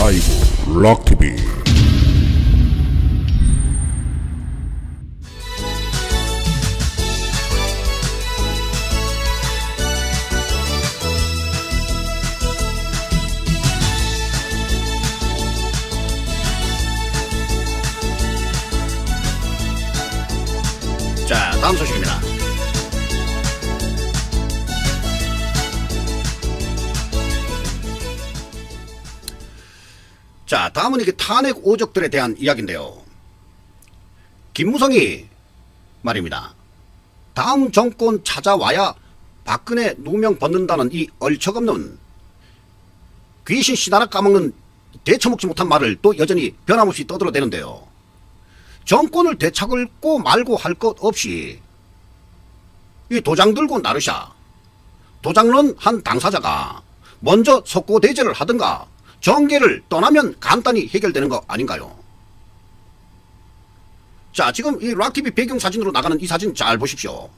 라이브 락TV. 자, 다음 소식입니다. 자, 다음은 이게 탄핵 오적들에 대한 이야기인데요. 김무성이 말입니다. 다음 정권 찾아와야 박근혜 누명 벗는다는 이 얼척없는 귀신 씨나라 까먹는 대처먹지 못한 말을 또 여전히 변함없이 떠들어대는데요. 정권을 되찾고 말고 할 것 없이 이 도장 들고 나르샤, 도장론 한 당사자가 먼저 석고대죄를 하든가 정계를 떠나면 간단히 해결되는 거 아닌가요? 자, 지금 이 락TV 배경사진으로 나가는 이 사진 잘 보십시오.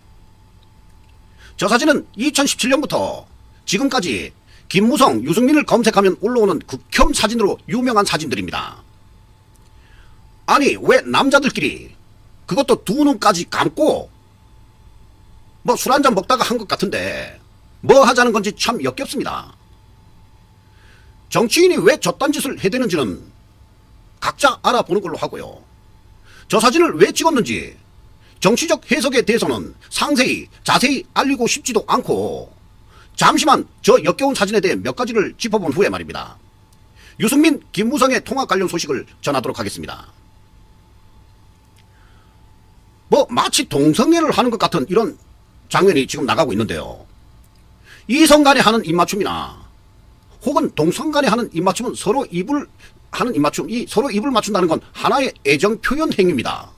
저 사진은 2017년부터 지금까지 김무성, 유승민을 검색하면 올라오는 극혐 사진으로 유명한 사진들입니다. 아니, 왜 남자들끼리 그것도 두 눈까지 감고 뭐 술 한잔 먹다가 한 것 같은데 뭐 하자는 건지 참 역겹습니다. 정치인이 왜 저딴 짓을 해대는지는 각자 알아보는 걸로 하고요. 저 사진을 왜 찍었는지 정치적 해석에 대해서는 상세히 자세히 알리고 싶지도 않고 잠시만 저 역겨운 사진에 대해 몇 가지를 짚어본 후에 말입니다. 유승민, 김무성의 통화 관련 소식을 전하도록 하겠습니다. 뭐 마치 동성애를 하는 것 같은 이런 장면이 지금 나가고 있는데요. 이성 간에 하는 입맞춤이나 혹은 동성 간에 하는 입맞춤은 서로 입을 하는 입맞춤, 이 서로 입을 맞춘다는 건 하나의 애정 표현 행위입니다.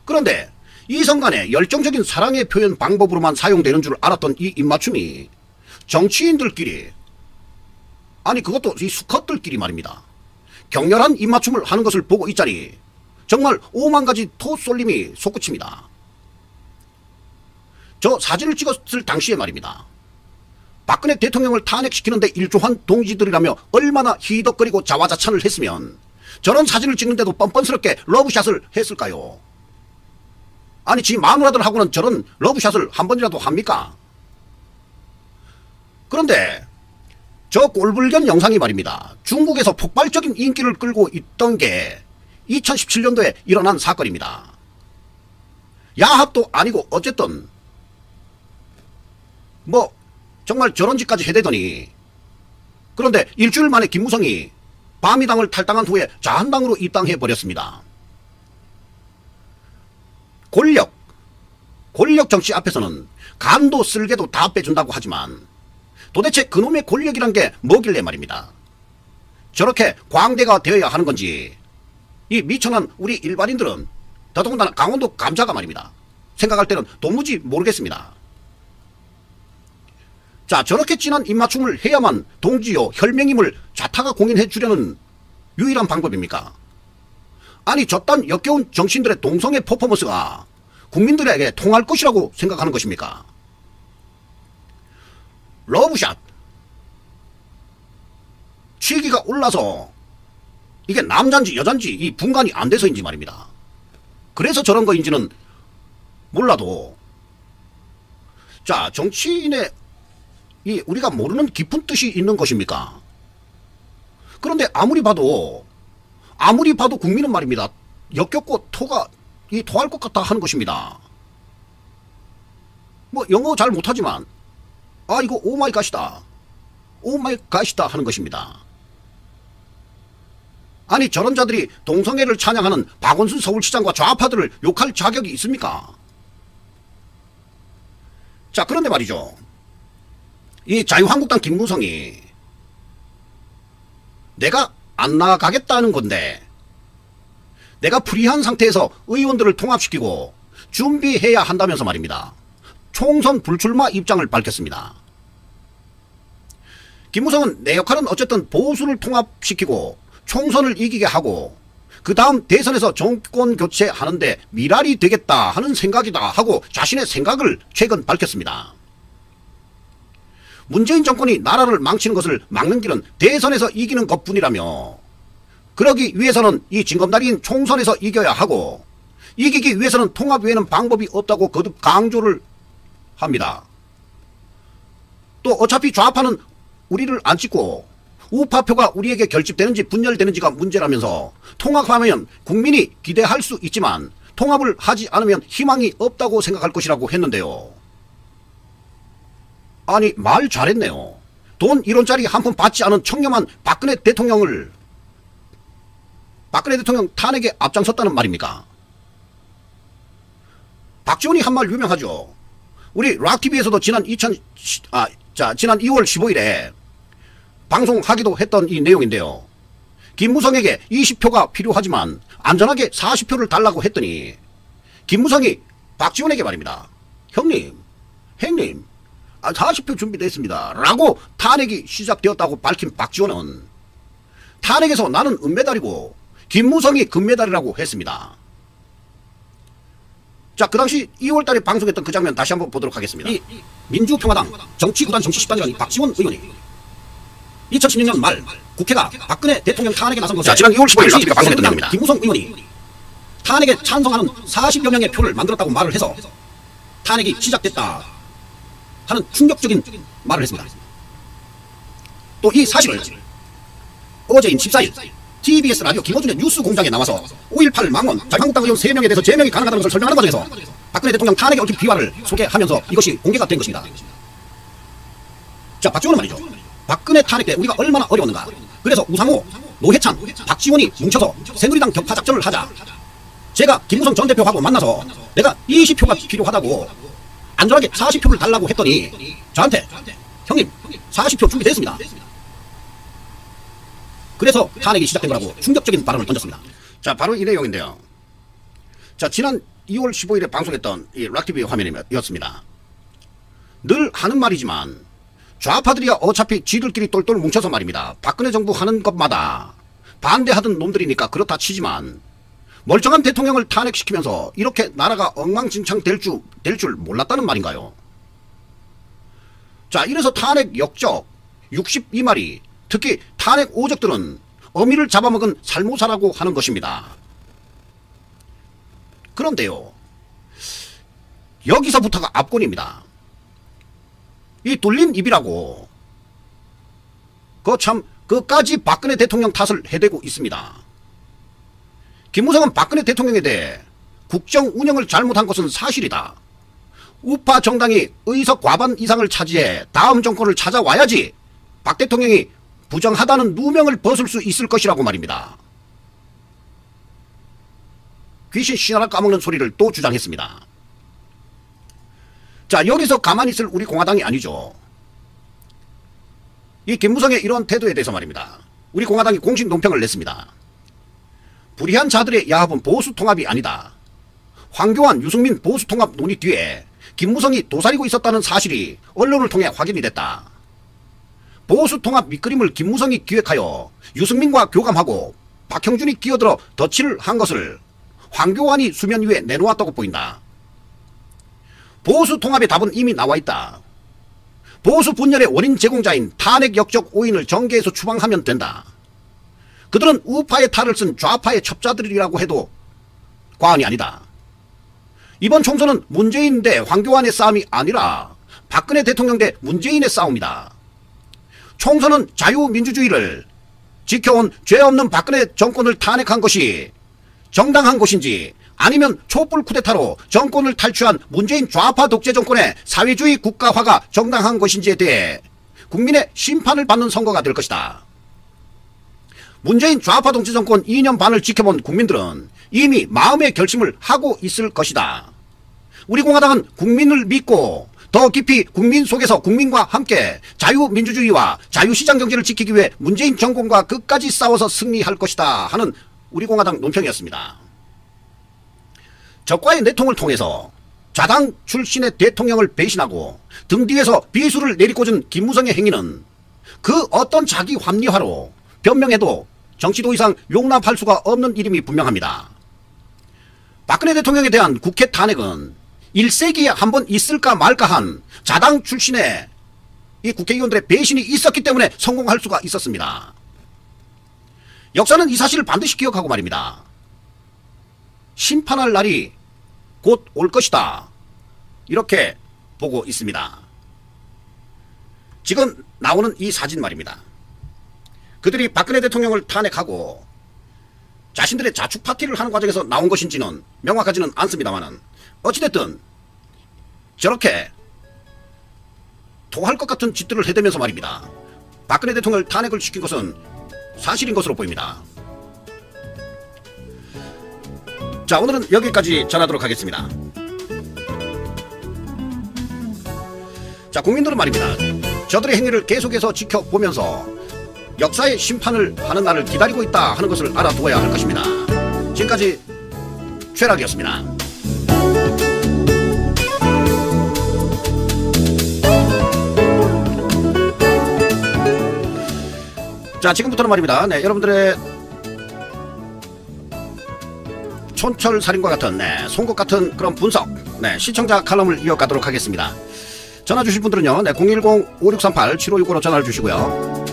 그런데 이성 간의 열정적인 사랑의 표현 방법으로만 사용되는 줄 알았던 이 입맞춤이 정치인들끼리, 아니 그것도 이 수컷들끼리 말입니다, 격렬한 입맞춤을 하는 것을 보고 있자니 정말 오만 가지 토쏠림이 솟구칩니다. 저 사진을 찍었을 당시에 말입니다, 박근혜 대통령을 탄핵시키는데 일조한 동지들이라며 얼마나 희덕거리고 자화자찬을 했으면 저런 사진을 찍는데도 뻔뻔스럽게 러브샷을 했을까요? 아니, 지 마누라들하고는 저런 러브샷을 한 번이라도 합니까? 그런데 저 꼴불견 영상이 말입니다, 중국에서 폭발적인 인기를 끌고 있던 게 2017년도에 일어난 사건입니다. 야합도 아니고 어쨌든 뭐 정말 저런 짓까지 해대더니, 그런데 일주일 만에 김무성이 바미당을 탈당한 후에 자한당으로 입당해버렸습니다. 권력 정치 앞에서는 간도 쓸개도 다 빼준다고 하지만 도대체 그놈의 권력이란 게 뭐길래 말입니다, 저렇게 광대가 되어야 하는 건지 이 미천한 우리 일반인들은, 더더군다나 강원도 감자가 말입니다, 생각할 때는 도무지 모르겠습니다. 자, 저렇게 진한 입맞춤을 해야만 동지요 혈맹임을 자타가 공인해 주려는 유일한 방법입니까? 아니, 저딴 역겨운 정치인들의 동성애 퍼포먼스가 국민들에게 통할 것이라고 생각하는 것입니까? 러브샷, 취기가 올라서 이게 남잔지 여잔지 이 분간이 안 돼서인지 말입니다, 그래서 저런 거인지는 몰라도, 자, 정치인의 이 우리가 모르는 깊은 뜻이 있는 것입니까? 그런데 아무리 봐도 국민은 말입니다, 역겹고 토할 것 같다 하는 것입니다. 뭐 영어 잘 못하지만 아 이거 오마이 갓이다, 오마이 갓이다 하는 것입니다. 아니, 저런 자들이 동성애를 찬양하는 박원순 서울시장과 좌파들을 욕할 자격이 있습니까? 자, 그런데 말이죠, 이 자유한국당 김무성이 내가 안 나가겠다는 건데 내가 불의한 상태에서 의원들을 통합시키고 준비해야 한다면서 말입니다, 총선 불출마 입장을 밝혔습니다. 김무성은 내 역할은 어쨌든 보수를 통합시키고 총선을 이기게 하고 그 다음 대선에서 정권 교체하는데 미랄이 되겠다 하는 생각이다 하고 자신의 생각을 최근 밝혔습니다. 문재인 정권이 나라를 망치는 것을 막는 길은 대선에서 이기는 것뿐이라며, 그러기 위해서는 이 징검다리인 총선에서 이겨야 하고, 이기기 위해서는 통합 외에는 방법이 없다고 거듭 강조를 합니다. 또 어차피 좌파는 우리를 안 찍고 우파표가 우리에게 결집되는지 분열되는지가 문제라면서, 통합하면 국민이 기대할 수 있지만 통합을 하지 않으면 희망이 없다고 생각할 것이라고 했는데요. 아니, 말 잘했네요. 돈 1원짜리 한 푼 받지 않은 청렴한 박근혜 대통령 탄핵에 앞장섰다는 말입니까? 박지원이 한 말 유명하죠. 우리 락TV에서도 지난 2월 15일에 방송하기도 했던 이 내용인데요. 김무성에게 20표가 필요하지만 안전하게 40표를 달라고 했더니 김무성이 박지원에게 말입니다. 형님 40표 준비됐습니다 라고 탄핵이 시작되었다고 밝힌 박지원은 탄핵에서 나는 은메달이고 김무성이 금메달이라고 했습니다. 자, 그 당시 2월달에 방송했던 그 장면 다시 한번 보도록 하겠습니다. 이 민주평화당 정치구단 정치십단이라는 박지원 의원이 2016년 말 국회가 박근혜 대통령 탄핵에 나선 것을, 지난 2월 15일 락TV가 방송했던 내용입니다. 김무성 의원이 탄핵에 찬성하는 40여 명의 표를 만들었다고 말을 해서 탄핵이 시작됐다 하는 충격적인 말을 했습니다. 또 이 사실을 어제인 14일 TBS 라디오 김어준의 뉴스 공장에 나와서 5.18 망원 자유한국당 의원 3명에 대해서 제명이 가능하다는 것을 설명하는 과정에서 박근혜 대통령 탄핵에 얽힌 비화를 소개하면서 이것이 공개가 된 것입니다. 자, 박지원은 말이죠. 박근혜 탄핵 때 우리가 얼마나 어려웠는가. 그래서 우상호, 노회찬, 박지원이 뭉쳐서 새누리당 격파 작전을 하자. 제가 김무성 전 대표하고 만나서 내가 20표가 필요하다고 안전하게 40표를 달라고 했더니 저한테 형님 40표 준비됐습니다. 그래서 탄핵이 시작된 거라고 충격적인 발언을 던졌습니다. 자, 바로 이 내용인데요. 자, 지난 2월 15일에 방송했던 이 락TV 화면이었습니다. 늘 하는 말이지만 좌파들이야 어차피 지들끼리 똘똘 뭉쳐서 말입니다. 박근혜 정부 하는 것마다 반대하던 놈들이니까 그렇다 치지만 멀쩡한 대통령을 탄핵시키면서 이렇게 나라가 엉망진창 될 줄 몰랐다는 말인가요? 자, 이래서 탄핵 역적 62마리, 특히 탄핵 오적들은 어미를 잡아먹은 살모사라고 하는 것입니다. 그런데요, 여기서부터가 압권입니다. 이 뚫린 입이라고 그까지 박근혜 대통령 탓을 해대고 있습니다. 김무성은 박근혜 대통령에 대해 국정 운영을 잘못한 것은 사실이다. 우파 정당이 의석 과반 이상을 차지해 다음 정권을 찾아와야지 박 대통령이 부정하다는 누명을 벗을 수 있을 것이라고 말입니다. 귀신 씨나라 까먹는 소리를 또 주장했습니다. 자, 여기서 가만히 있을 우리 공화당이 아니죠. 이 김무성의 이런 태도에 대해서 말입니다. 우리 공화당이 공식 논평을 냈습니다. 불의한 자들의 야합은 보수통합이 아니다. 황교안, 유승민 보수통합 논의 뒤에 김무성이 도사리고 있었다는 사실이 언론을 통해 확인이 됐다. 보수통합 밑그림을 김무성이 기획하여 유승민과 교감하고 박형준이 끼어들어 덧칠을 한 것을 황교안이 수면 위에 내놓았다고 보인다. 보수통합의 답은 이미 나와 있다. 보수 분열의 원인 제공자인 탄핵 역적 5인을 정계에서 추방하면 된다. 그들은 우파의 탈을 쓴 좌파의 첩자들이라고 해도 과언이 아니다. 이번 총선은 문재인 대 황교안의 싸움이 아니라 박근혜 대통령 대 문재인의 싸움이다. 총선은 자유민주주의를 지켜온 죄 없는 박근혜 정권을 탄핵한 것이 정당한 것인지, 아니면 촛불 쿠데타로 정권을 탈취한 문재인 좌파 독재 정권의 사회주의 국가화가 정당한 것인지에 대해 국민의 심판을 받는 선거가 될 것이다. 문재인 좌파 독재 정권 2년 반을 지켜본 국민들은 이미 마음의 결심을 하고 있을 것이다. 우리 공화당은 국민을 믿고 더 깊이 국민 속에서 국민과 함께 자유민주주의와 자유시장 경제를 지키기 위해 문재인 정권과 끝까지 싸워서 승리할 것이다 하는 우리 공화당 논평이었습니다. 적과의 내통을 통해서 자당 출신의 대통령을 배신하고 등 뒤에서 비수를 내리꽂은 김무성의 행위는 그 어떤 자기 합리화로 변명해도 정치도 이상 용납할 수가 없는 일임이 분명합니다. 박근혜 대통령에 대한 국회 탄핵은 1세기에 한 번 있을까 말까 한 자당 출신의 이 국회의원들의 배신이 있었기 때문에 성공할 수가 있었습니다. 역사는 이 사실을 반드시 기억하고 말입니다. 심판할 날이 곧 올 것이다. 이렇게 보고 있습니다. 지금 나오는 이 사진 말입니다. 그들이 박근혜 대통령을 탄핵하고 자신들의 자축 파티를 하는 과정에서 나온 것인지는 명확하지는 않습니다만은 어찌됐든 저렇게 토할 것 같은 짓들을 해대면서 말입니다. 박근혜 대통령을 탄핵을 시킨 것은 사실인 것으로 보입니다. 자, 오늘은 여기까지 전하도록 하겠습니다. 자, 국민들은 말입니다. 저들의 행위를 계속해서 지켜보면서 역사의 심판을 하는 날을 기다리고 있다 하는 것을 알아두어야 할 것입니다. 지금까지 최락이었습니다. 자, 지금부터는 말입니다. 네, 여러분들의 촌철살인과 같은 송곳 같은 그런 분석, 시청자 칼럼을 이어가도록 하겠습니다. 전화 주실 분들은요, 010-5638-7565로 전화를 주시고요.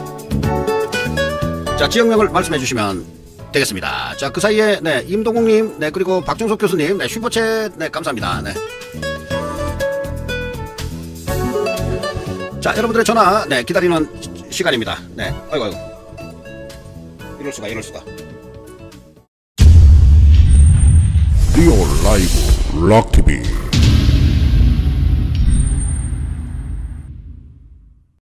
자, 지역명을 말씀해 주시면 되겠습니다. 자, 그 사이에 임동욱님, 그리고 박종석 교수님, 슈퍼챗, 감사합니다. 자, 여러분들의 전화, 기다리는 시간입니다. 아이고. 이럴수가. 리얼 라이브 락TV